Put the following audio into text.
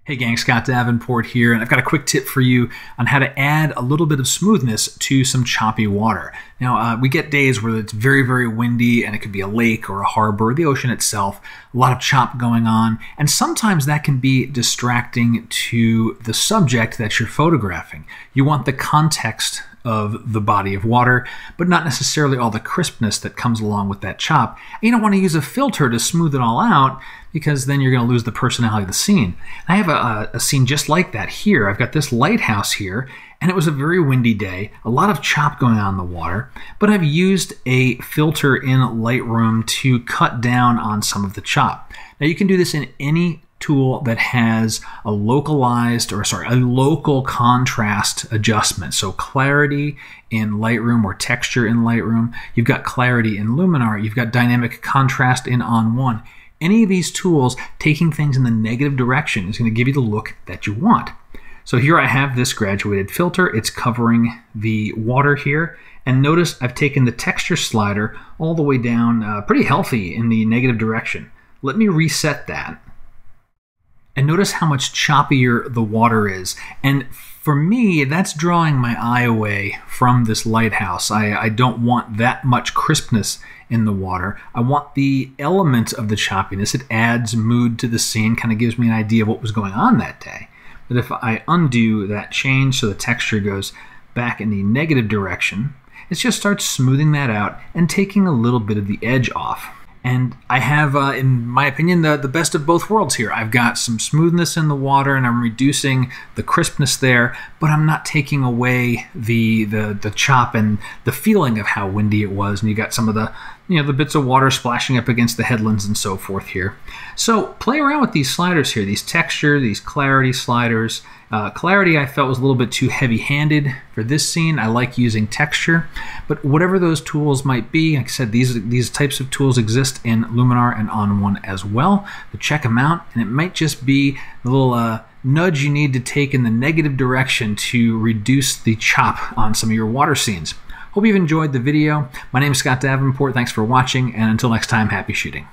Hey gang, Scott Davenport here, and I've got a quick tip for you on how to add a little bit of smoothness to some choppy water. Now, we get days where it's very, very windy, and it could be a lake or a harbor or the ocean itself, a lot of chop going on, and sometimes that can be distracting to the subject that you're photographing. You want the context of the body of water, but not necessarily all the crispness that comes along with that chop. And you don't want to use a filter to smooth it all out, because then you're going to lose the personality of the scene. I have a scene just like that here. I've got this lighthouse here, and it was a very windy day, a lot of chop going on in the water, but I've used a filter in Lightroom to cut down on some of the chop. Now you can do this in any tool that has a local contrast adjustment. So clarity in Lightroom or texture in Lightroom. You've got clarity in Luminar. You've got dynamic contrast in On1. Any of these tools, taking things in the negative direction is going to give you the look that you want. So here I have this graduated filter. It's covering the water here. And notice I've taken the texture slider all the way down pretty healthy in the negative direction. Let me reset that. And notice how much choppier the water is. And for me, that's drawing my eye away from this lighthouse. I don't want that much crispness in the water. I want the element of the choppiness. It adds mood to the scene, kind of gives me an idea of what was going on that day. But if I undo that change so the texture goes back in the negative direction, it just starts smoothing that out and taking a little bit of the edge off. And I have, in my opinion, the best of both worlds here. I've got some smoothness in the water, and I'm reducing the crispness there, but I'm not taking away the chop and the feeling of how windy it was. And you got some of the the bits of water splashing up against the headlands and so forth here. So play around with these sliders here, these texture, these clarity sliders. Clarity I felt was a little bit too heavy-handed for this scene. I like using texture, but whatever those tools might be, like I said, these types of tools exist in Luminar and On1 as well. So check them out, and it might just be a little nudge you need to take in the negative direction to reduce the chop on some of your water scenes. Hope you've enjoyed the video. My name is Scott Davenport. Thanks for watching, and until next time, happy shooting.